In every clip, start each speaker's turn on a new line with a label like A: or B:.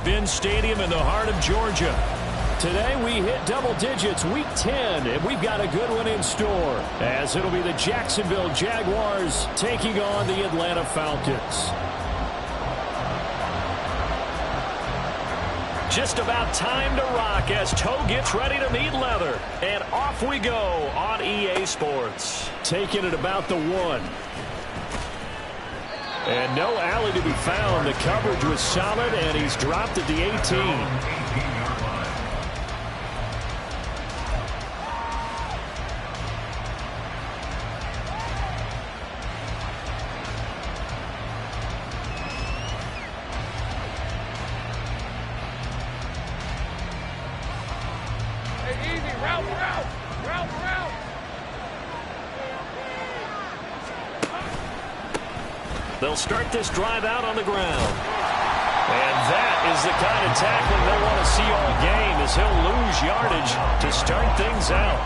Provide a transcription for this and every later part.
A: Mercedes-Benz Stadium in the heart of Georgia. Today we hit double digits, week 10, and we've got a good one in store, as it'll be the Jacksonville Jaguars taking on the Atlanta Falcons. Just about time to rock as Toe gets ready to meet leather. And off we go on EA Sports. Taking it about the 1. And no alley to be found. The coverage was solid, and he's dropped at the 18. They'll start this drive out on the ground. And that is the kind of tackling they'll want to see all game, as he'll lose yardage to start things out.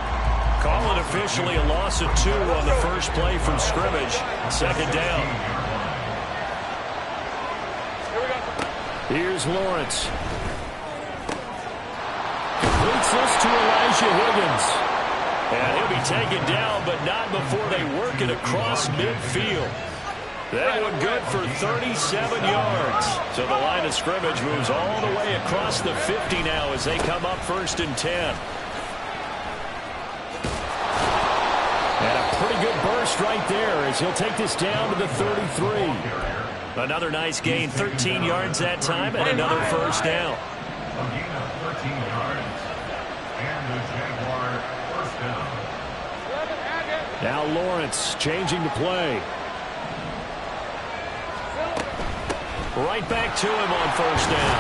A: Call it officially a loss of 2 on the first play from scrimmage. Second down. Here's Lawrence. Completes this to Elijah Higgins. And he'll be taken down, but not before they work it across midfield. That one good for 37 yards. So the line of scrimmage moves all the way across the 50 now as they come up 1st and 10. And a pretty good burst right there as he'll take this down to the 33. Another nice gain, 13 yards that time, and another first down.
B: A gain of 13 yards. And the Jaguar first down.
A: Now Lawrence changing the play. Right back to him on first down.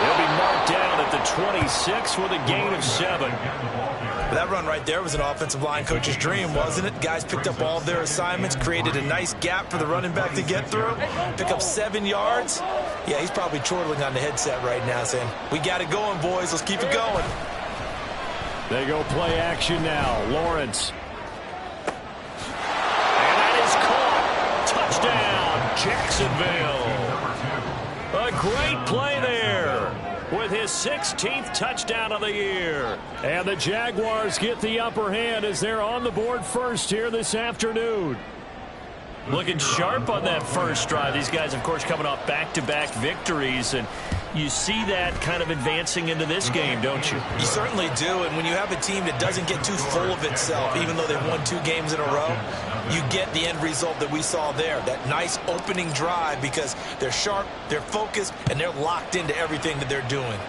A: He'll be marked down at the 26 with a gain of 7.
C: That run right there was an offensive line coach's dream, wasn't it? Guys picked up all of their assignments, created a nice gap for the running back to get through, pick up 7 yards. Yeah, he's probably chortling on the headset right now saying, we got it going, boys. Let's keep it going.
A: They go play action now. Lawrence. And that is caught. Touchdown, Jacksonville. A great play there with his 16th touchdown of the year. And the Jaguars get the upper hand as they're on the board first here this afternoon. Looking sharp on that first drive. These guys, of course, coming off back-to-back victories, and you see that kind of advancing into this game, don't you?
C: You certainly do, and when you have a team that doesn't get too full of itself, even though they've won 2 games in a row, you get the end result that we saw there, that nice opening drive, because they're sharp, they're focused, and they're locked into everything that they're doing.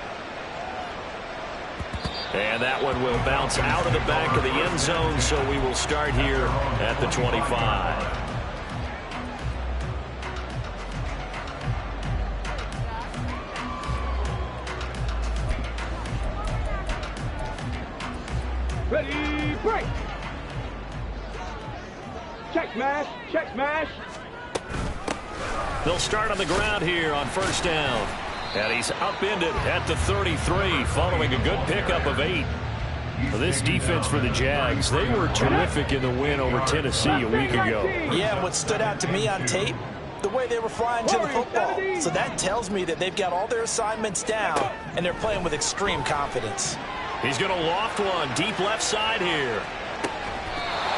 A: And that one will bounce out of the back of the end zone, so we will start here at the 25.
D: Ready, break. Check smash, check smash.
A: They'll start on the ground here on first down. And he's upended at the 33 following a good pickup of 8. This defense for the Jags, they were terrific in the win over Tennessee a week ago.
C: Yeah, what stood out to me on tape, the way they were flying to the football. So that tells me that they've got all their assignments down, and they're playing with extreme confidence.
A: He's going to loft one deep left side here.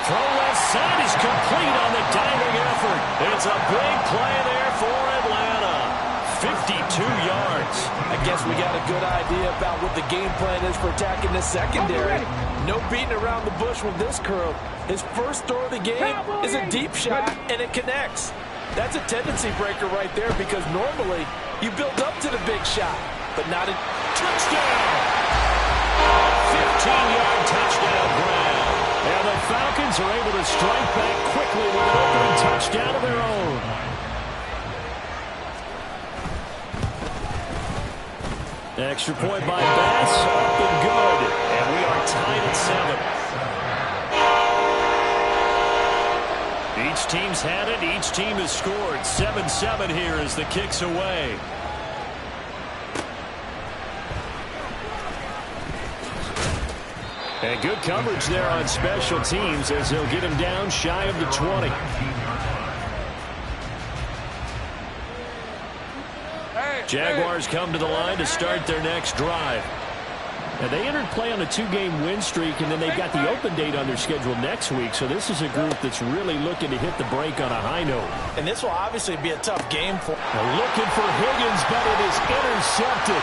A: Throw left side is complete on the diving effort. It's a big play there for Atlanta. 52 yards.
E: I guess we got a good idea about what the game plan is for attacking this secondary. No beating around the bush with this crew. His first throw of the game is a deep shot, and it connects. That's a tendency breaker right there, because normally you build up to the big shot, but not a
A: touchdown. 15-yard touchdown grab. And the Falcons are able to strike back quickly with an opening touchdown of their own. Extra point by Bass, up and good. And we are tied at 7. Each team's had it. Each team has scored. 7-7 here as the kick's away. And good coverage there on special teams as they'll get him down shy of the 20. Jaguars come to the line to start their next drive. Now, they entered play on a 2-game win streak, and then they've got the open date on their schedule next week. So this is a group that's really looking to hit the break on a high note.
E: And this will obviously be a tough game for
A: Now looking for Higgins, but it is intercepted.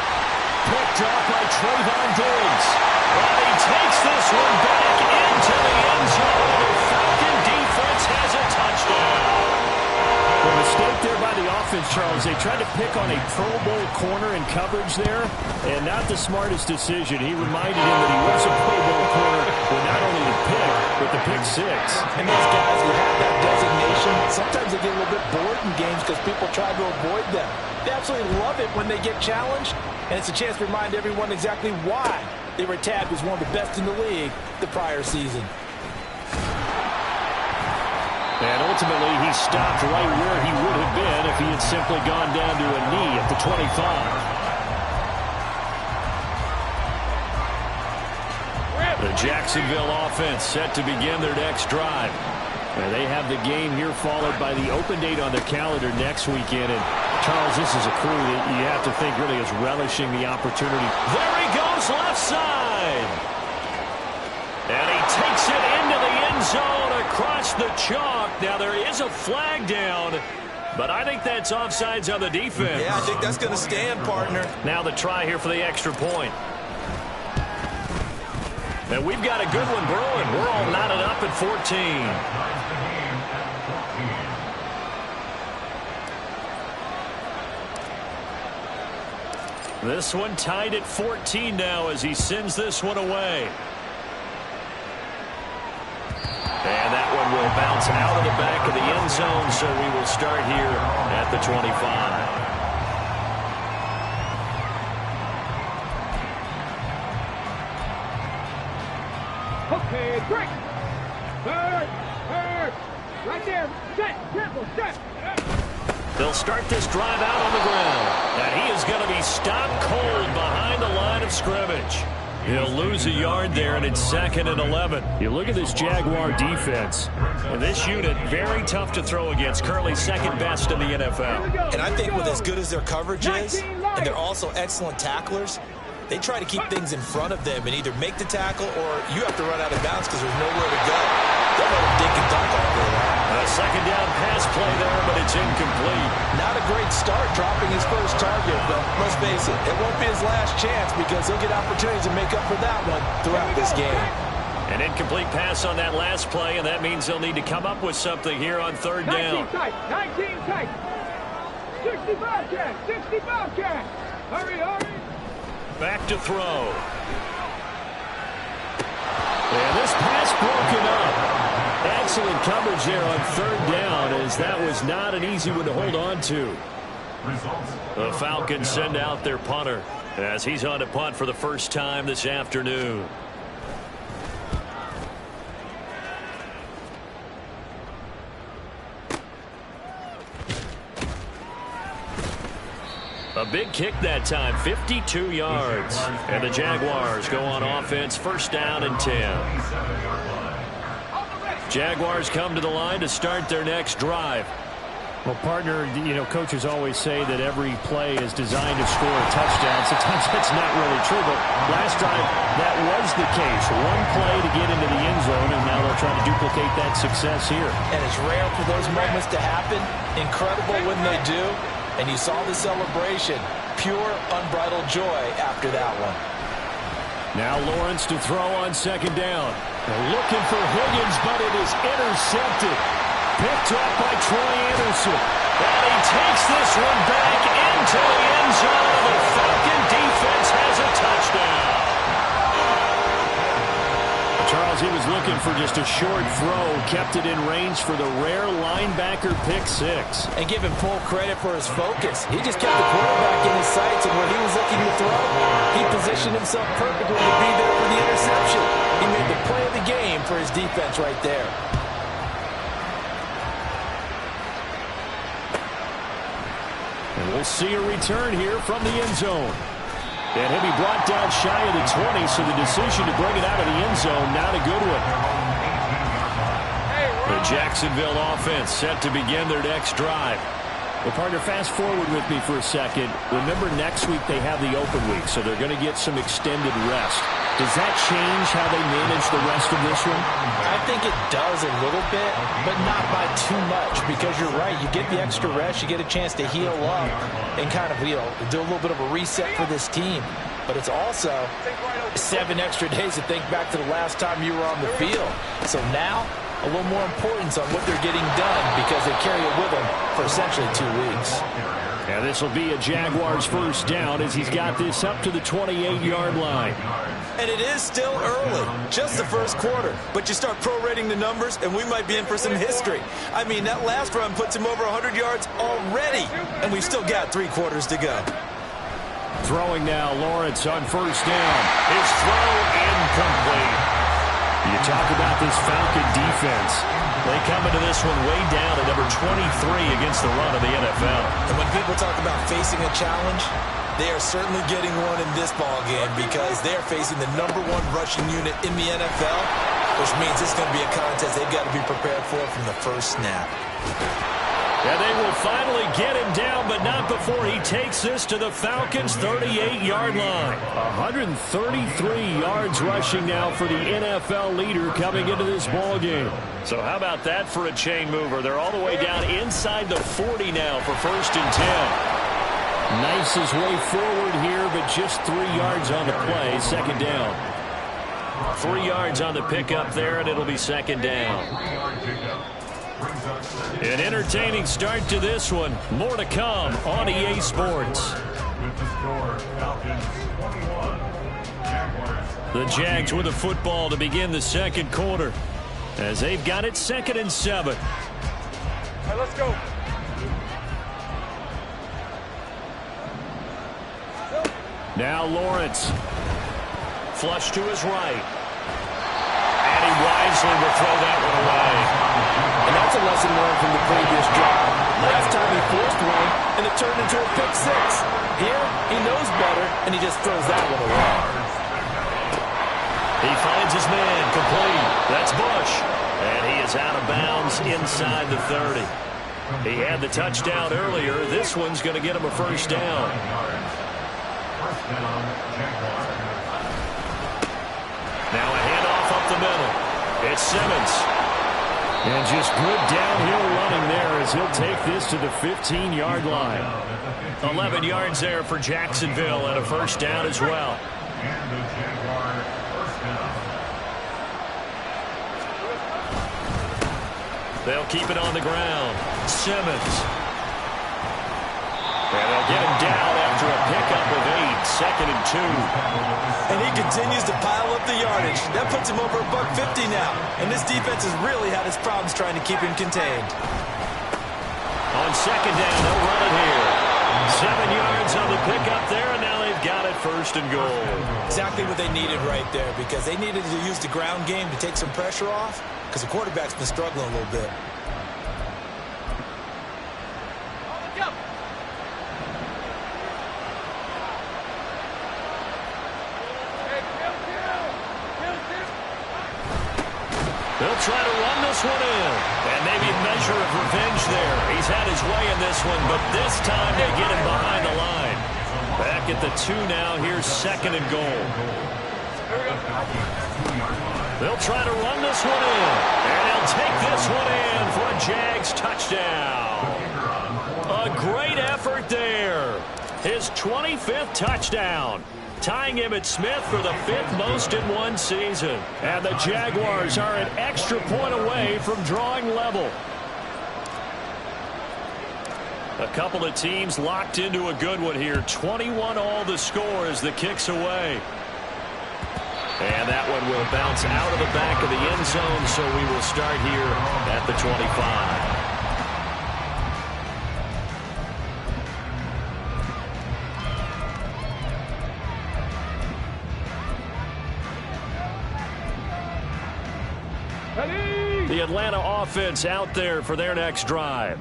A: Picked off by Trayvon Diggs. Well, he takes this one back into the end zone. The Falcon defense has a touchdown. The mistake there by the offense, Charles. They tried to pick on a Pro Bowl corner in coverage there, and not the smartest decision. He reminded him that he was a Pro Bowl corner with not only the pick, but the pick six.
E: And those guys who have that designation, sometimes they get a little bit bored in games because people try to avoid them. They absolutely love it when they get challenged, and it's a chance to remind everyone exactly why they were tabbed as one of the best in the league the prior season.
A: And ultimately, he stopped right where he would have been if he had simply gone down to a knee at the 25. The Jacksonville offense set to begin their next drive. And they have the game here followed by the open date on their calendar next weekend. And, Charles, this is a crew that you have to think really is relishing the opportunity. There he goes, left side. And he takes it into the end zone across the chalk. Now, there is a flag down, but I think that's offsides on the defense.
C: Yeah, I think that's going to stand, partner.
A: Now the try here for the extra point. And we've got a good one brewing. We're all knotted up at 14. This one tied at 14 now as he sends this one away. And that one will bounce out of the back of the end zone, so we will start here at the 25.
D: Okay, break. Third. Right there. Set. Triple. Set.
A: They'll start this drive out on the ground. And he is going to be stopped cold behind the line of scrimmage. He'll lose a yard there, and it's 2nd and 11. You look at this Jaguar defense. And this unit, very tough to throw against. Currently second best in the NFL.
C: And I think with as good as their coverage is, and they're also excellent tacklers, they try to keep things in front of them and either make the tackle or you have to run out of bounds because there's nowhere to go. They'll let them dink and dunk all day long.
A: A second down pass play there, but it's incomplete.
E: Not a great start dropping his first target, but let's face it, it won't be his last chance because he'll get opportunities to make up for that one throughout this game.
A: An incomplete pass on that last play, and that means they'll need to come up with something here on third down.
D: 19 tight. 19 tight. 65 cat. 65 cat. Hurry.
A: Back to throw. And this pass broken up. Excellent coverage there on third down, as that was not an easy one to hold on to. The Falcons send out their punter as he's on to punt for the first time this afternoon. A big kick that time, 52 yards. And the Jaguars go on offense, first down and 10. Jaguars come to the line to start their next drive. Well, partner, you know, coaches always say that every play is designed to score a touchdown. Sometimes that's not really true, but last drive, that was the case. One play to get into the end zone, and now they'll try to duplicate that success here.
E: And it's rare for those moments to happen. Incredible when they do. And you saw the celebration. Pure, unbridled joy after that one.
A: Now Lawrence to throw on second down. They're looking for Higgins, but it is intercepted. Picked up by Troy Anderson. And he takes this one back into the end zone. The Falcon defense has a touchdown. Charles, he was looking for just a short throw, kept it in range for the rare linebacker pick six.
E: And give him full credit for his focus. He just kept the quarterback in his sights, and when he was looking to throw, he positioned himself perfectly to be there for the interception. He made the play of the game for his defense right there.
A: And we'll see a return here from the end zone. And he'll be brought down shy of the 20, so the decision to bring it out of the end zone, not a good one. The Jacksonville offense set to begin their next drive. Well, partner, fast forward with me for a second. Remember, next week they have the open week, so they're going to get some extended rest. Does that change how they manage the rest of this one?
E: I think it does a little bit, but not by too much, because you're right. You get the extra rest. You get a chance to heal up and kind of, do a little bit of a reset for this team. But it's also 7 extra days to think back to the last time you were on the field. So now, a little more importance on what they're getting done because they carry it with them for essentially 2 weeks.
A: And this will be a Jaguars first down as he's got this up to the 28-yard line.
C: And it is still early, just the first quarter. But you start prorating the numbers, and we might be in for some history. I mean, that last run puts him over 100 yards already, and we've still got 3 quarters to go.
A: Throwing now, Lawrence on first down. His throw incomplete. You talk about this Falcon defense. They come into this one way down at number 23 against the run of the NFL.
C: And when people talk about facing a challenge, they are certainly getting one in this ball game because they are facing the #1 rushing unit in the NFL, which means it's going to be a contest they've got to be prepared for from the first snap.
A: And they will finally get him down, but not before he takes this to the Falcons' 38-yard line. 133 yards rushing now for the NFL leader coming into this ball game. So how about that for a chain mover? They're all the way down inside the 40 now for 1st and 10. Knifes his way forward here, but just 3 yards on the play. 2nd down. 3 yards on the pickup there, and it'll be 2nd down. An entertaining start to this one. More to come on EA Sports. The Jags with a football to begin the 2nd quarter as they've got it 2nd and 7.
D: All right, let's go.
A: Now Lawrence. Flush to his right. And he wisely will throw that one away.
E: And that's a lesson learned from the previous drive. Last time he forced one, and it turned into a pick 6. Here, he knows better, and he just throws that one away.
A: He finds his man complete. That's Bush. And he is out of bounds inside the 30. He had the touchdown earlier. This one's going to get him a 1st down. Now a handoff up the middle. It's Simmons. And just good downhill running there as he'll take this to the 15-yard line. 11 yards there for Jacksonville and a 1st down as well. They'll keep it on the ground. Simmons. And they'll get him down after a pickup of 8. 2nd and 2.
C: And he continues to pile up the yardage. That puts him over $150 now. And this defense has really had its problems trying to keep him contained.
A: On 2nd down, they'll run it here. 7 yards on the pickup there, and now they've got it 1st and goal.
C: Exactly what they needed right there because they needed to use the ground game to take some pressure off because the quarterback's been struggling a little bit.
A: They'll try to run this one in. And maybe a measure of revenge there. He's had his way in this one, but this time they get him behind the line. Back at the 2 now. Here's 2nd and goal. They'll try to run this one in. And they'll take this one in for a Jags touchdown. A great effort there. His 25th touchdown. Tying him at Smith for the 5th most in one season. And the Jaguars are an extra point away from drawing level. A couple of teams locked into a good one here. 21 all the score as the kick's away. And that one will bounce out of the back of the end zone, so we will start here at the 25. The Atlanta offense out there for their next drive.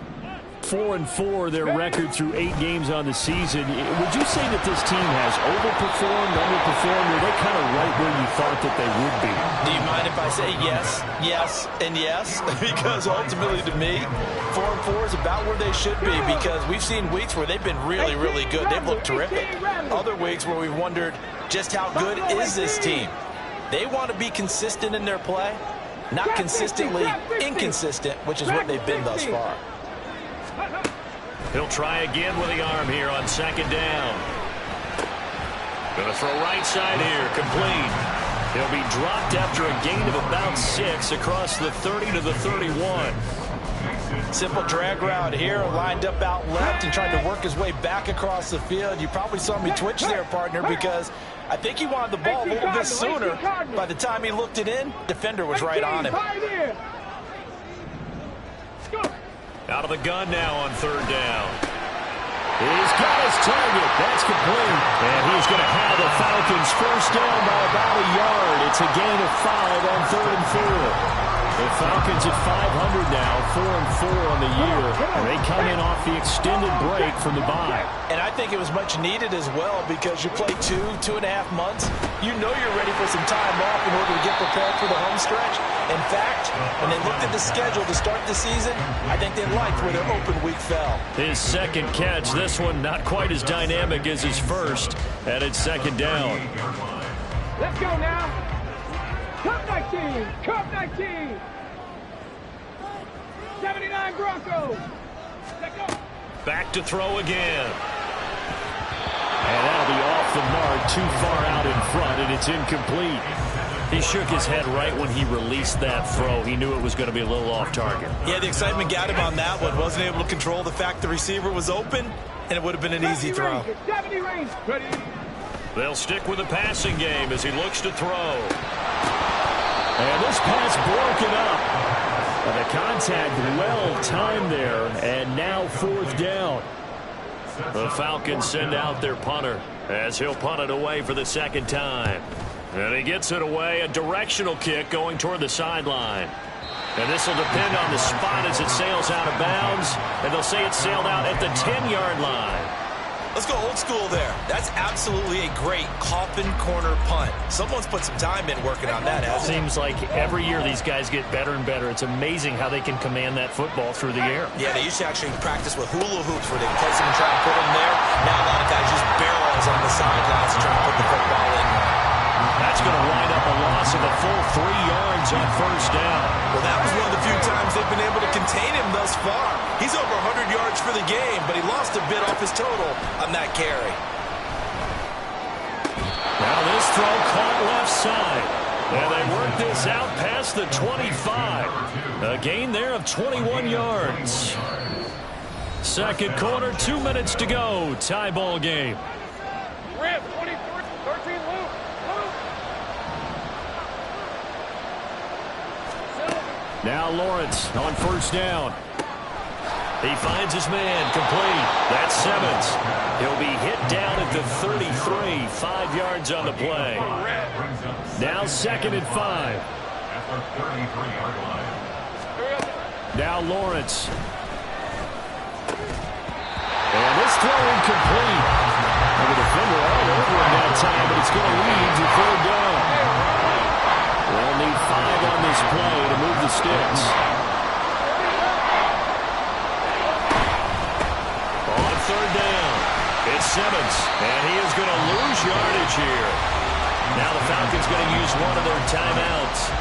A: 4-4, their record through 8 games on the season. Would you say that this team has overperformed, underperformed, or are they kind of right where you thought that they would be?
C: Do you mind if I say yes, yes, and yes? Because ultimately to me, 4-4 is about where they should be, because we've seen weeks where they've been really, really good. They've looked terrific. Other weeks where we've wondered just how good is this team. They want to be consistent in their play, not consistently inconsistent, which is what they've been thus far.
A: He'll try again with the arm here on 2nd down. Going to throw right side here, complete. He'll be dropped after a gain of about 6 across the 30 to the 31.
C: Simple drag route here, lined up out left and tried to work his way back across the field. You probably saw me twitch there, partner, because I think he wanted the ball a little bit sooner. By the time he looked it in, defender was right on him.
A: Out of the gun now on 3rd down. He's got his target. That's complete. And he's going to have the Falcons first down by about a yard. It's a gain of 5 on 3rd and 4. The Falcons at 500 now, 4-4 on the year, and they come in off the extended break from the bye.
C: And I think it was much needed as well, because you play 2.5 months. You know you're ready for some time off in order to get prepared for the home stretch. In fact, when they looked at the schedule to start the season, I think they liked where their open week fell.
A: His 2nd catch, this one not quite as dynamic as his first, and it's 2nd down.
D: Let's go now. Cup 19. Cup 19. 79 Broncos. Let's go.
A: Back to throw again. And that'll be off the mark, too far out in front, and it's incomplete. He shook his head right when he released that throw. He knew it was going to be a little off target.
C: Yeah, the excitement got him on that one. Wasn't able to control the fact the receiver was open, and it would have been an easy throw.
D: 70 range. Ready.
A: They'll stick with the passing game as he looks to throw. And this pass broken up. And the contact well timed there, and now 4th down. The Falcons send out their punter as he'll punt it away for the 2nd time. And he gets it away, a directional kick going toward the sideline. And this will depend on the spot as it sails out of bounds. And they'll say it sailed out at the 10-yard line.
C: Let's go old school there. That's absolutely a great coffin corner punt. Someone's put some time in working on that, hasn't it?
A: Seems like every year these guys get better and better. It's amazing how they can command that football through the air.
C: Yeah, they used to actually practice with hula hoops where they place them and try to put them there. Now a lot of guys use barrels on the sidelines to try to put the football in there.
A: That's going to wind up a loss of a full 3 yards on 1st down.
C: Well, that was one of the few times they've been able to contain him thus far. He's over 100 yards for the game, but he lost a bit off his total on that carry.
A: Now this throw caught left side. And they work this out past the 25. A gain there of 21 yards. 2nd quarter, 2 minutes to go. Tie ball game.
D: Rip, 23, 13, Luke.
A: Now Lawrence on 1st down. He finds his man, complete. That's Simmons. He'll be hit down at the 33, 5 yards on the play. Now 2nd and 5.
B: At the 33-yard line.
A: Now Lawrence. And this throw incomplete. And the defender all over him that time, but it's going to lead to 3rd down. They'll need 5 on this play to move the sticks. On 3rd down, it's Simmons, and he is going to lose yardage here. Now the Falcons going to use one of their timeouts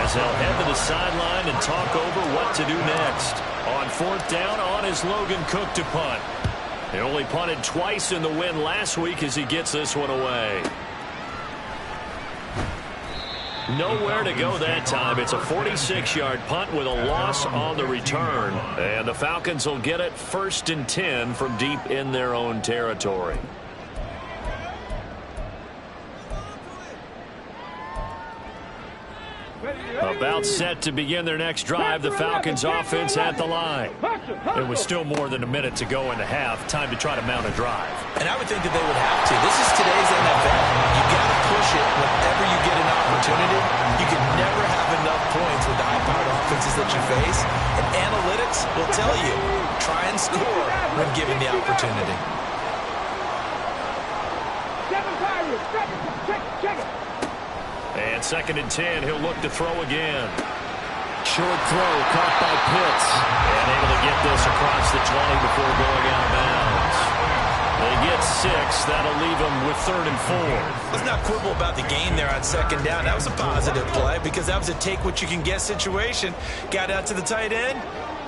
A: as they'll head to the sideline and talk over what to do next. On 4th down, on is Logan Cook to punt. He only punted twice in the win last week as he gets this one away. Nowhere to go that time. It's a 46-yard punt with a loss on the return. And the Falcons will get it 1st and 10 from deep in their own territory. About set to begin their next drive, the Falcons offense at the line. It was still more than a minute to go in the half. Time to try to mount a drive.
C: And I would think that they would have to. This is today's NFL. You got to push it whenever you get an opportunity. You can never have enough points with the high-powered offenses that you face. And analytics will tell you, try and score when given the opportunity.
A: And 2nd and 10, he'll look to throw again.
E: Short throw caught by Pitts.
A: And able to get this across the 20 before going out of bounds. They get 6. That'll leave them with 3rd and 4.
C: Let's not quibble about the gain there on 2nd down. That was a positive play because that was a take-what-you-can-get situation. Got out to the tight end.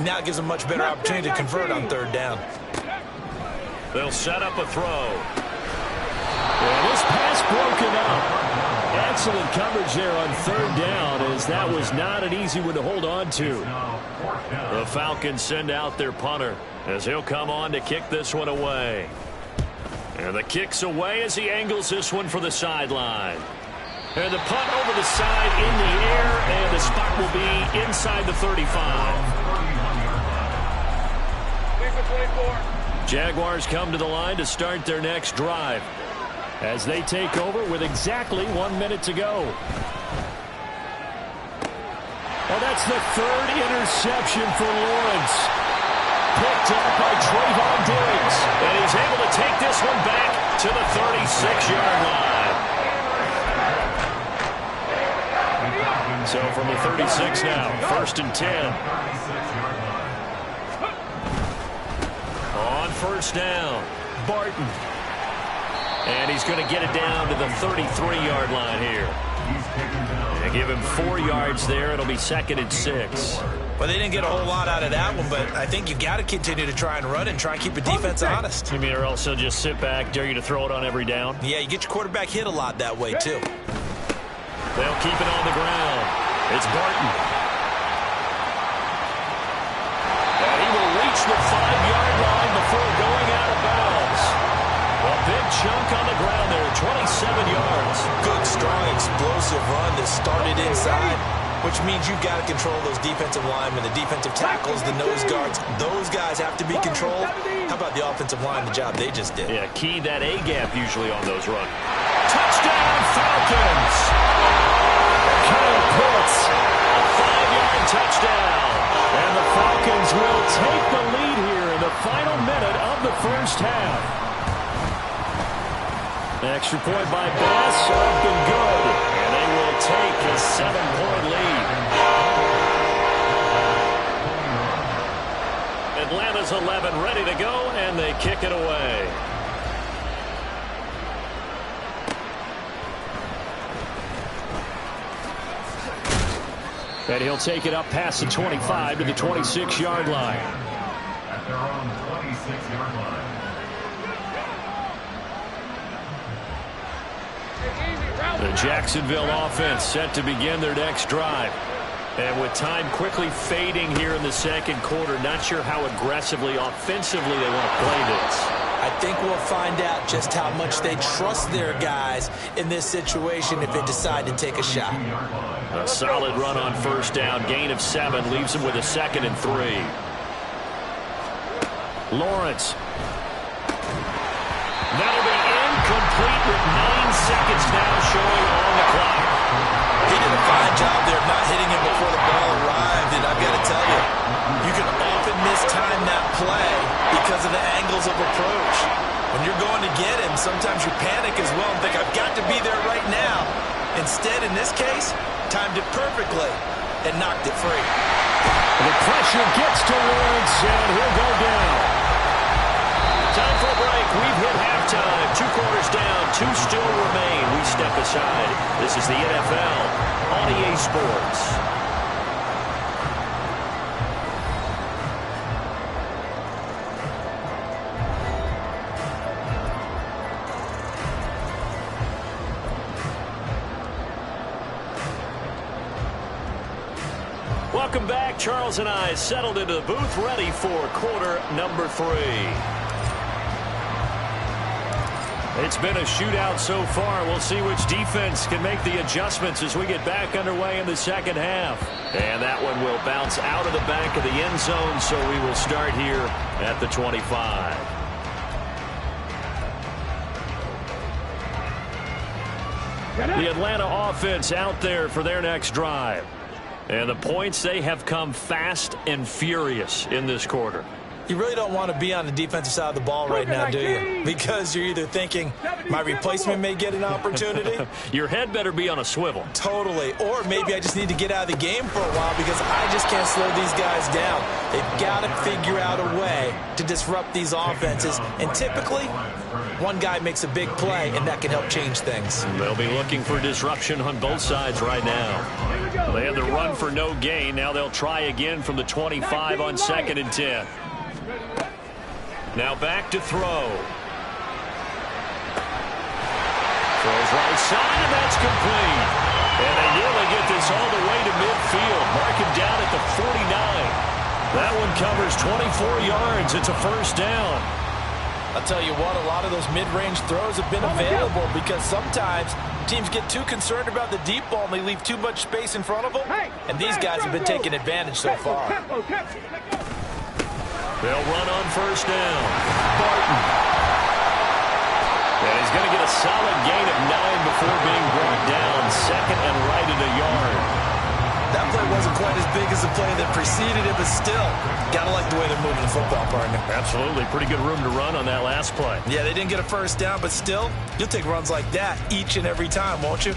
C: Now it gives them a much better opportunity to convert on 3rd down.
A: They'll set up a throw. Well, this pass broken up. Excellent coverage there on 3rd down, as that was not an easy one to hold on to. The Falcons send out their punter as he'll come on to kick this one away. And the kick's away as he angles this one for the sideline. And the punt over the side in the air, and the spot will be inside the 35. Jaguars come to the line to start their next drive as they take over with exactly 1 minute to go. Oh, that's the 3rd interception for Lawrence. Picked up by Trayvon Diggs. And he's able to take this one back to the 36-yard line. So from the 36 now, 1st and 10. On 1st down, Barton. And he's going to get it down to the 33-yard line here. And give him 4 yards there. It'll be 2nd and 6.
C: Well, they didn't get a whole lot out of that one, but I think you got to continue to try and run and try and keep the defense honest.
A: You mean, or else they'll just sit back, dare you to throw it on every down?
C: Yeah, you get your quarterback hit a lot that way, too.
A: They'll keep it on the ground. It's Barton. And he will reach the 5-yard line before going out of bounds. A big chunk on the ground there, 27 yards.
C: Good, strong, explosive run that started inside, which means you've got to control those defensive linemen, the defensive tackles, the nose guards. Those guys have to be controlled. How about the offensive line, the job they just did?
A: Yeah, key that A-gap usually on those runs. Touchdown, Falcons! Kyle Pitts, a 5-yard touchdown. And the Falcons will take the lead here in the final minute of the 1st half. Extra point by Bass, up and good. And they will take a 7-point lead. Atlanta's 11 ready to go, and they kick it away. And he'll take it up past the 25 to the 26-yard line.
B: At their own 26-yard line.
A: The Jacksonville offense set to begin their next drive. And with time quickly fading here in the 2nd quarter, not sure how aggressively, offensively they want to play this.
C: I think we'll find out just how much they trust their guys in this situation if they decide to take a shot.
A: A solid run on 1st down, gain of 7, leaves them with a 2nd and 3. Lawrence. That'll be incomplete with 9 seconds now showing on the clock.
C: He did a fine job there of not hitting him before the ball arrived, and I've got to tell you, you can often mistime that play because of the angles of approach. When you're going to get him, sometimes you panic as well and think, I've got to be there right now. Instead, in this case, timed it perfectly and knocked it free.
A: The pressure gets to Lawrence, and he'll go down. Time for a break. We've hit halftime. 2 quarters down. 2 still remain. We step aside. This is the NFL on EA Sports. Welcome back. Charles and I settled into the booth, ready for quarter number 3. It's been a shootout so far. We'll see which defense can make the adjustments as we get back underway in the 2nd half. And that one will bounce out of the back of the end zone, so we will start here at the 25. The Atlanta offense out there for their next drive. And the points, they have come fast and furious in this quarter.
C: You really don't want to be on the defensive side of the ball right now, do you? Because you're either thinking, my replacement may get an opportunity.
A: Your head better be on a swivel.
C: Totally. Or maybe I just need to get out of the game for a while because I just can't slow these guys down. They've got to figure out a way to disrupt these offenses. And typically, one guy makes a big play, and that can help change things.
A: They'll be looking for disruption on both sides right now. They had the run for no gain. Now they'll try again from the 25 on 2nd and 10. Now back to throw. Throws right side, and that's complete. And they nearly get this all the way to midfield. Mark him down at the 49. That one covers 24 yards. It's a first down.
E: I'll tell you what, a lot of those mid-range throws have been available because sometimes teams get too concerned about the deep ball and they leave too much space in front of them. And these guys have been taking advantage so far.
A: They'll run on first down. Barton. And he's going to get a solid gain of 9 before being brought down. 2nd and right at a yard.
C: That play wasn't quite as big as the play that preceded it, but still, got to like the way they're moving the football, partner.
A: Absolutely. Pretty good room to run on that last play.
C: Yeah, they didn't get a first down, but still, you'll take runs like that each and every time, won't you?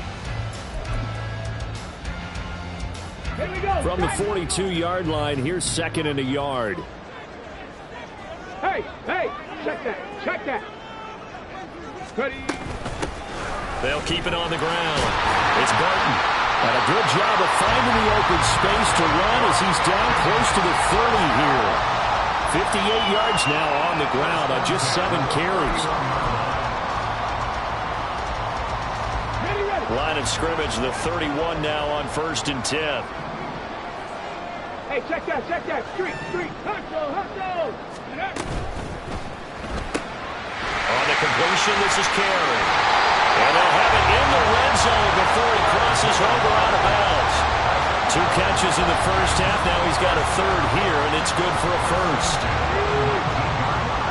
A: From the 42-yard line, here's 2nd and a yard.
D: Hey, check that. Ready.
A: They'll keep it on the ground. It's Barton. And a good job of finding the open space to run as he's down close to the 30 here. 58 yards now on the ground on just 7 carries.
D: Ready.
A: Line of scrimmage, the 31 now on 1st and 10.
D: Hey, check that. Street. Hustle.
A: On the completion, this is Carey. And they'll have it in the red zone before he crosses over out of bounds. 2 catches in the first half. Now he's got a 3rd here, and it's good for a first.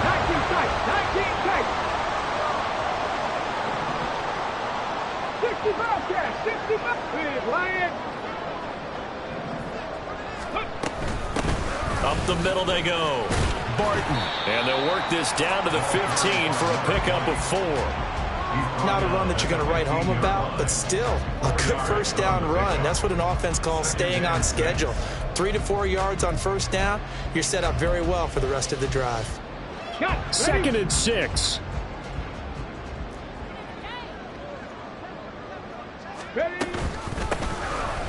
D: 19 tight. 65 cash. 65. Big Lion.
A: Up the middle they go. Barton. And they'll work this down to the 15 for a pickup of 4.
C: Not a run that you're going to write home about, but still a good first down run. That's what an offense calls staying on schedule. 3 to 4 yards on first down, you're set up very well for the rest of the drive.
A: 2nd and 6.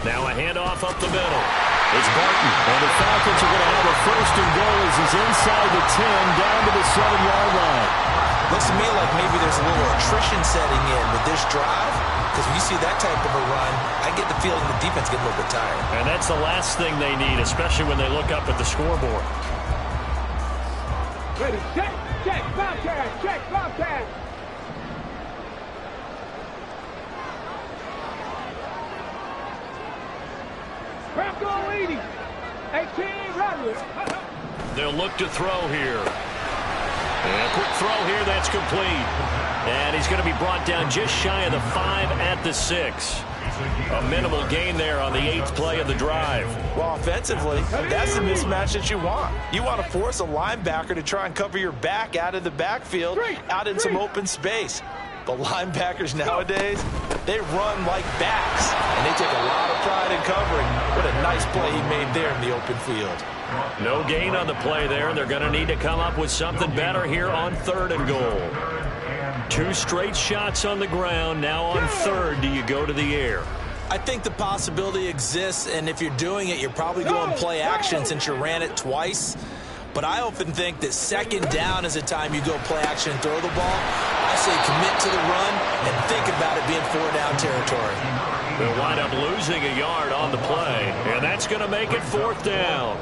A: Now a handoff up the middle. It's Barton. And the Falcons are going to have a 1st and goal as he's inside the 10 down to the 7-yard line.
C: Looks to me like maybe there's a little attrition setting in with this drive, because when you see that type of a run, I get the feeling the defense gets a little bit tired.
A: And that's the last thing they need, especially when they look up at the scoreboard.
D: Ready, check, Bobcat. Bronco leading. 18, Rodgers.
A: They'll look to throw here. And a quick throw here, that's complete. And he's going to be brought down just shy of the 5 at the 6. A minimal gain there on the 8th play of the drive.
C: Well, offensively, that's the mismatch that you want. You want to force a linebacker to try and cover your back out of the backfield, out in some open space. But linebackers nowadays, they run like backs, and they take a lot of pride in covering. What a nice play he made there in the open field.
A: No gain on the play there. They're going to need to come up with something better here on 3rd and goal. 2 straight shots on the ground. Now on 3rd, do you go to the air?
C: I think the possibility exists, and if you're doing it, you're probably going play action since you ran it twice. But I often think that 2nd down is a time you go play action and throw the ball. I say commit to the run and think about it being 4-down territory.
A: They'll wind up losing a yard on the play, and that's going to make it 4th down.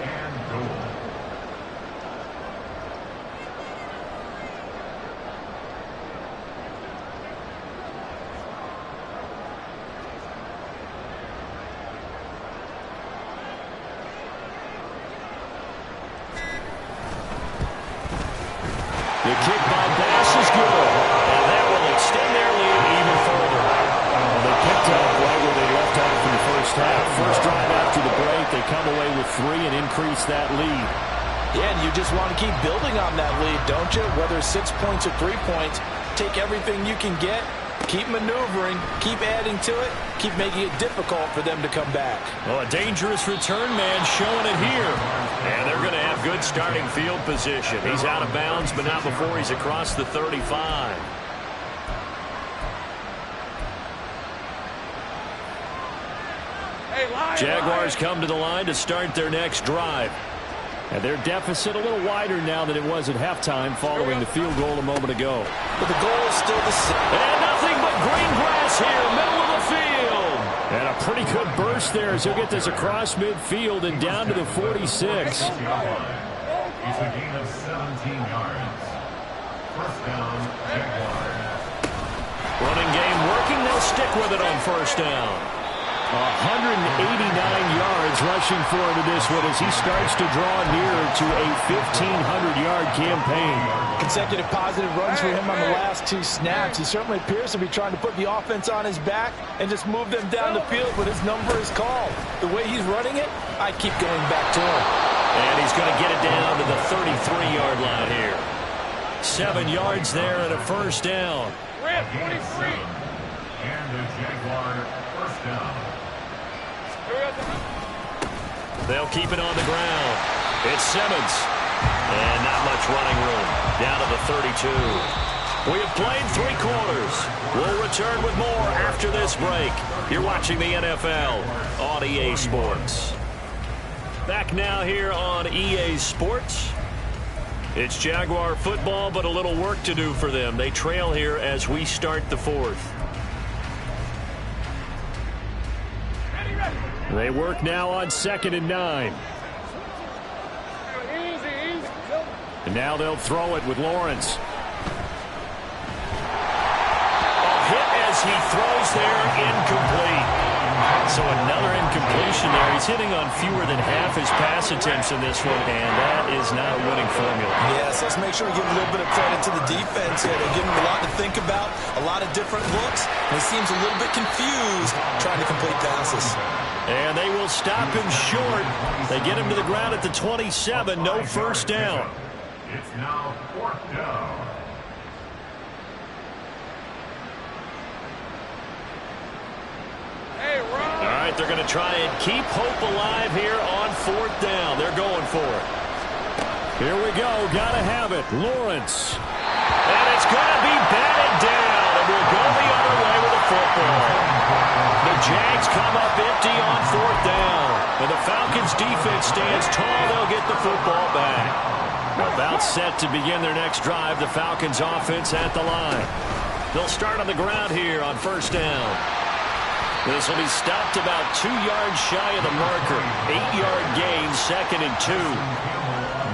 A: The kick by Bass is good, and that will extend their lead even further. Well, they picked up right where they left off in the first half. First drive after the break, they come away with 3 and increase that lead.
E: Yeah, and you just want to keep building on that lead, don't you? Whether it's 6 points or 3 points, take everything you can get, keep maneuvering, keep adding to it, keep making it difficult for them to come back.
A: Well, a dangerous return man showing it here. And they're going to have good starting field position. He's out of bounds, but not before he's across the 35. Jaguars come to the line to start their next drive. And their deficit a little wider now than it was at halftime following the field goal a moment ago.
E: But the goal is still the same.
A: And nothing but green grass here, middle of the field. And a pretty good burst there as he'll get this across midfield and down to the 46.
B: It's a gain of 17 yards. First down, Jaguars.
A: Running game working. They'll stick with it on first down. 189 yards rushing for him in this one as he starts to draw nearer to a 1,500-yard campaign.
E: Consecutive positive runs for him on the last 2 snaps. He certainly appears to be trying to put the offense on his back and just move them down the field when his number is called. The way he's running it, I keep going back to him.
A: And he's going to get it down to the 33-yard line here. 7 yards there and a first down.
B: And the Jaguar first down.
A: They'll keep it on the ground. It's Simmons. And not much running room. Down to the 32. We have played 3 quarters. We'll return with more after this break. You're watching the NFL on EA Sports. Back now here on EA Sports. It's Jaguar football, but a little work to do for them. They trail here as we start the 4th. They work now on 2nd and 9. And now they'll throw it with Lawrence. A hit as he throws there, incomplete. So another incompletion there. He's hitting on fewer than half his pass attempts in this one, and that is not a winning formula.
C: Yes, let's make sure we give a little bit of credit to the defense here. They're giving him a lot to think about, a lot of different looks, and he seems a little bit confused trying to complete passes.
A: And they will stop him short. They get him to the ground at the 27. No first down.
B: It's now 4th down.
A: All right, they're going to try and keep hope alive here on 4th down. They're going for it. Here we go. Got to have it. Lawrence. And it's going to be batted down. And we'll go the other way with the football. The Jags come up empty on 4th down. And the Falcons defense stands tall. They'll get the football back. About set to begin their next drive. The Falcons offense at the line. They'll start on the ground here on first down. This will be stopped about 2 yards shy of the marker. 8-yard gain, 2nd and 2.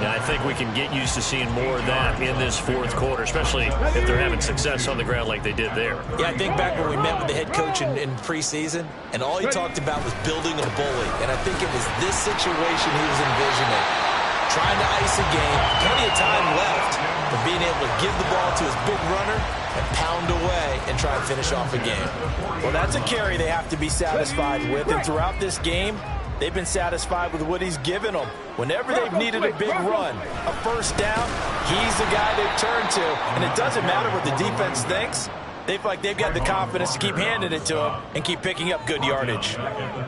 A: Now, I think we can get used to seeing more of that in this 4th quarter, especially if they're having success on the ground like they did there.
C: Yeah, I think back when we met with the head coach in preseason, and all he talked about was building a bully. And I think it was this situation he was envisioning. Trying to ice a game, plenty of time left for being able to give the ball to his big runner and pound away and try and finish off a game.
E: Well, that's a carry they have to be satisfied with, and throughout this game, they've been satisfied with what he's given them. Whenever they've needed a big run, a first down, he's the guy they turn to, and it doesn't matter what the defense thinks. They feel like they've got the confidence to keep handing it to him and keep picking up good yardage.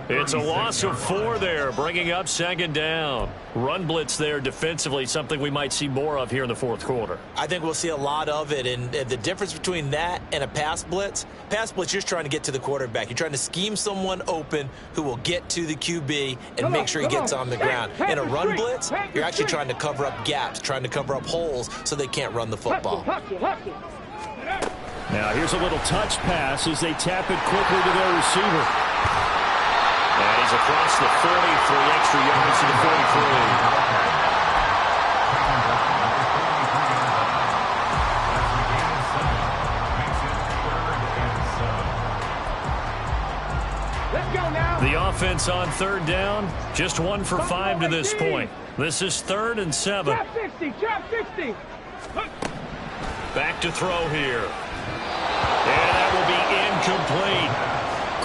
A: It's a loss of 4 there, bringing up 2nd down. Run blitz there defensively, something we might see more of here in the 4th quarter.
C: I think we'll see a lot of it, and the difference between that and a pass blitz, you're just trying to get to the quarterback. You're trying to scheme someone open who will get to the QB and make sure he gets on the ground. In a run blitz, you're actually trying to cover up gaps, trying to cover up holes so they can't run the football.
A: Now, here's a little touch pass as they tap it quickly to their receiver. And he's across the 40, 3 extra yards to the 43. The offense on 3rd down, just 1 for 5 to this point. This is 3rd and 7.
D: Trap 60.
A: Back to throw here. And that will be incomplete.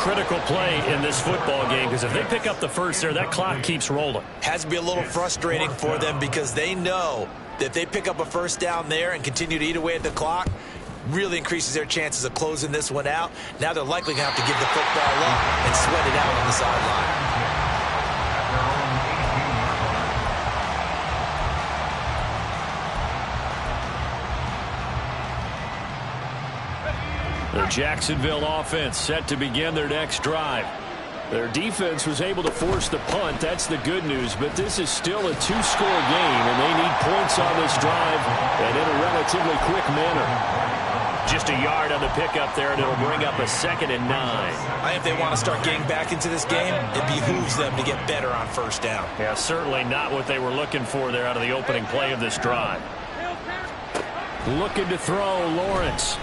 A: critical play in this football game because if they pick up the first there, that clock keeps rolling.
C: Has to be a little frustrating for them because they know that if they pick up a first down there and continue to eat away at the clock, really increases their chances of closing this one out. Now they're likely going to have to give the football up and sweat it out on the sideline.
A: The Jacksonville offense set to begin their next drive. Their defense was able to force the punt. That's the good news. But this is still a two-score game, and they need points on this drive and in a relatively quick manner. Just a yard on the pickup there, and it'll bring up a 2nd and 9.
C: I think if they want to start getting back into this game, it behooves them to get better on first down.
A: Yeah, certainly not what they were looking for there out of the opening play of this drive. Looking to throw, Lawrence.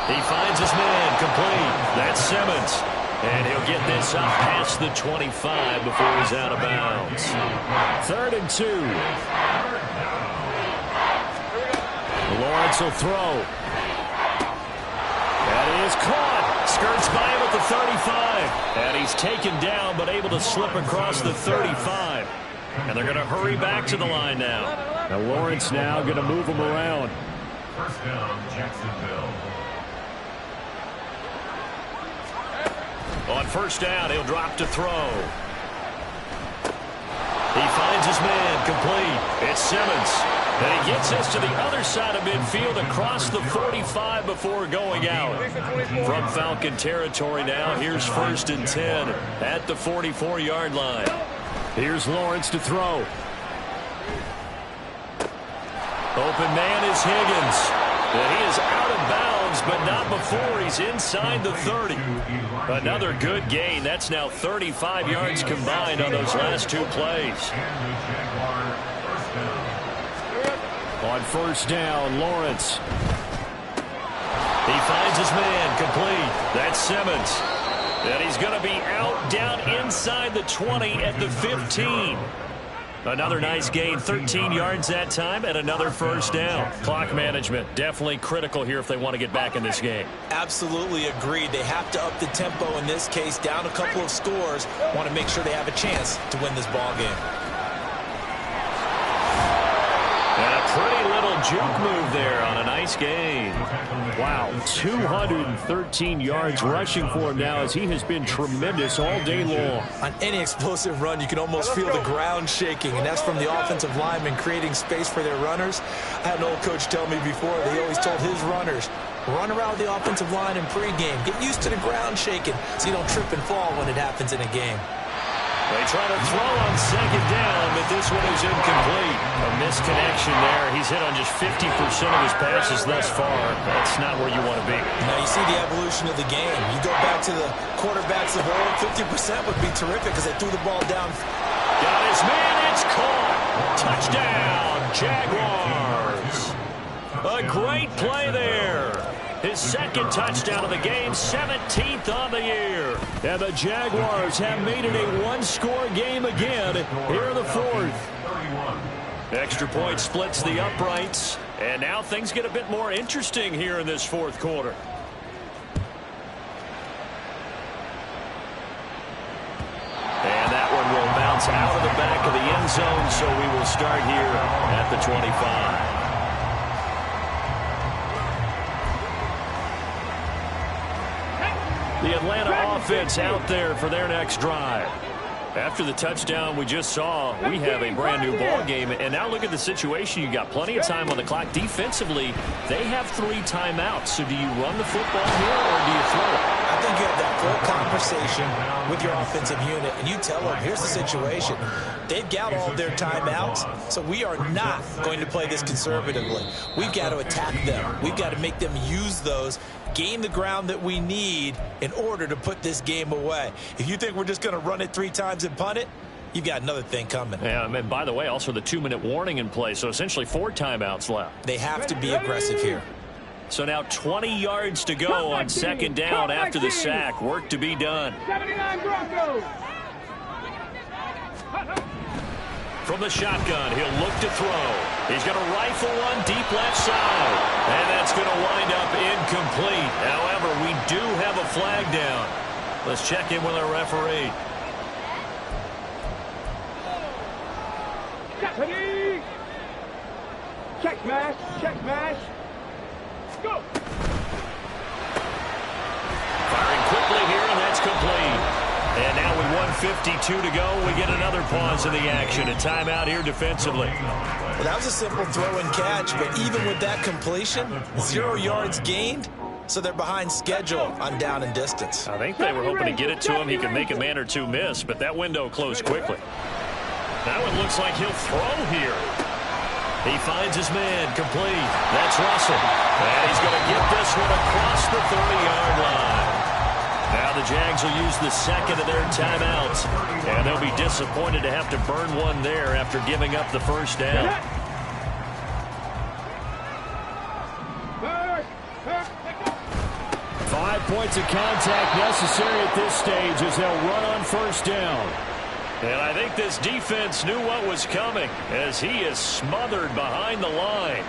A: He finds his man, complete. That's Simmons. And he'll get this up past the 25 before he's out of bounds. 3rd and 2. Lawrence will throw. That is caught. Skirts by him at the 35. And he's taken down but able to slip across the 35. And they're going to hurry back to the line now. Now Lawrence now going to move him around.
B: First down, Jacksonville.
A: On first down, he'll drop to throw. He finds his man, complete. It's Simmons. And he gets us to the other side of midfield across the 45 before going out. From Falcon territory now, here's 1st and 10 at the 44-yard line. Here's Lawrence to throw. Open man is Higgins. And he is out of bounds, but not before he's inside the 30. Another good gain. That's now 35 yards combined on those last 2 plays. On first down, Lawrence. He finds his man, complete. That's Simmons. And he's going to be out down inside the 20 at the 15. Another nice gain, 13 yards that time, and another first down. Clock management, definitely critical here if they want to get back in this game.
C: Absolutely agreed. They have to up the tempo in this case, down a couple of scores. Want to make sure they have a chance to win this ball game.
A: And a pretty little juke move there on a nice gain. Wow, 213 yards rushing for him now as he has been tremendous all day long.
C: On any explosive run, you can almost feel the ground shaking, and that's from the offensive linemen creating space for their runners. I had an old coach tell me before, he always told his runners, run around the offensive line in pregame. Get used to the ground shaking so you don't trip and fall when it happens in a game.
A: They try to throw on second down, but this one is incomplete. A misconnection there. He's hit on just 50% of his passes thus far. That's not where you want to be.
C: Now you see the evolution of the game. You go back to the quarterbacks of old, 50% would be terrific because they threw the ball down.
A: Got his man, it's caught. Touchdown, Jaguars. A great play there. His 2nd touchdown of the game, 17th on the year. And the Jaguars have made it a one-score game again here in the 4th. Extra point splits the uprights. And now things get a bit more interesting here in this 4th quarter. And that one will bounce out of the back of the end zone, so we will start here at the 25. The Atlanta offense out there for their next drive. After the touchdown we just saw, we have a brand new ball game. And now look at the situation. You got plenty of time on the clock. Defensively, they have 3 timeouts. So do you run the football here or do you throw it?
C: I think you have that full conversation with your offensive unit, and you tell them, here's the situation. They've got all of their timeouts, so we are not going to play this conservatively. We've got to attack them. We've got to make them use those, gain the ground that we need in order to put this game away. If you think we're just going to run it 3 times and punt it, you've got another thing coming.
A: Yeah, and by the way, also the 2-minute warning in play, so essentially 4 timeouts left.
C: They have to be aggressive here.
A: So now 20 yards to go on second down after the sack. Work to be done.
D: 79 Broncos.
A: From the shotgun, he'll look to throw. He's going to rifle one deep left side. And that's going to wind up incomplete. However, we do have a flag down. Let's check in with our referee.
D: Ready? Check mash, check mash. Go.
A: Firing quickly here, and that's complete. And now with 1:52 to go, we get another pause in the action. A timeout here defensively.
C: Well, that was a simple throw and catch, but even with that completion, 0 yards gained, so they're behind schedule on down and distance.
A: I think they were hoping to get it to him. He could make a man or two miss, but that window closed quickly. Now it looks like he'll throw here. He finds his man, complete. That's Russell. And he's going to get this one across the 30-yard line. Now the Jags will use the second of their timeouts. And they'll be disappointed to have to burn one there after giving up the first down. 5 points of contact necessary at this stage as they'll run on first down. And I think this defense knew what was coming as he is smothered behind the line.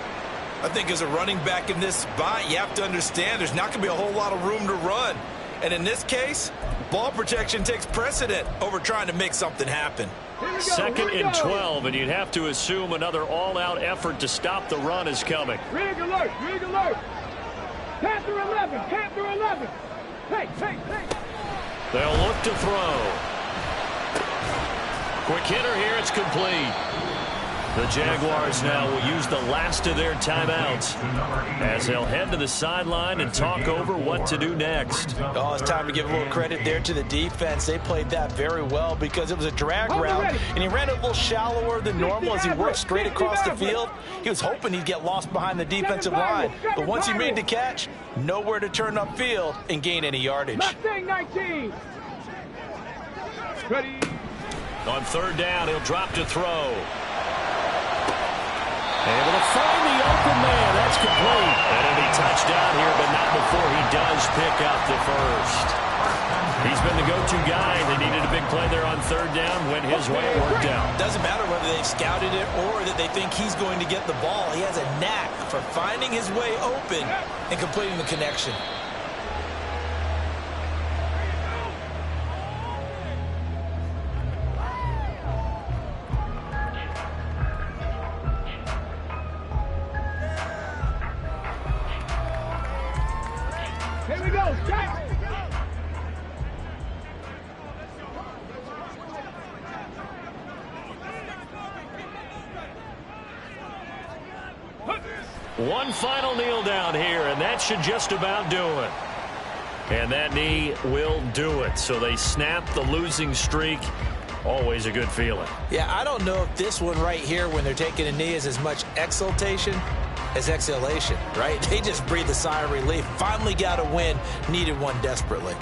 C: I think as a running back in this spot, you have to understand there's not going to be a whole lot of room to run. And in this case, ball protection takes precedent over trying to make something happen.
A: Second and 12, and you'd have to assume another all-out effort to stop the run is coming.
D: Rig alert, rig alert. Panther 11, Panther 11. Hey.
A: They'll look to throw. Quick hitter here, it's complete. The Jaguars now will use the last of their timeouts as they'll head to the sideline and talk over what to do next.
C: Oh, it's time to give a little credit there to the defense. They played that very well because it was a drag route, and he ran a little shallower than normal as he worked straight across the field. He was hoping he'd get lost behind the defensive line, but once he made the catch, nowhere to turn upfield and gain any yardage.
D: Mustang 19. Ready.
A: On third down, he'll drop to throw. Able to find the open man. That's complete. And it'll be touchdown here, but not before he does pick up the first. He's been the go-to guy. They needed a big play there on third down. Went his way, it worked out.
C: Doesn't matter whether they've scouted it or that they think he's going to get the ball. He has a knack for finding his way open and completing the connection.
D: Here we go, check.
A: One final kneel down here, and that should just about do it. And that knee will do it. So they snap the losing streak. Always a good feeling.
C: Yeah, I don't know if this one right here when they're taking a knee is as much exultation as exhalation, right? They just breathe a sigh of relief. Finally got a win. Needed one desperately.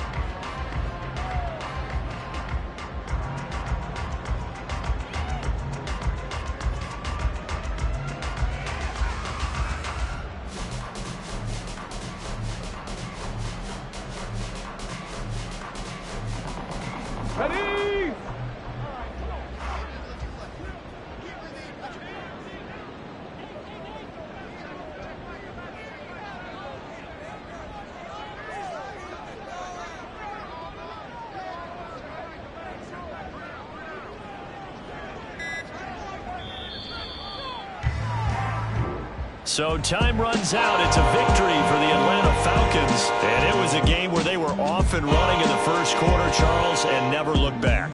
D: Ready.
A: So time runs out. It's a victory for the Atlanta Falcons. And it was a game where they were off and running in the first quarter, Charles, and never looked back.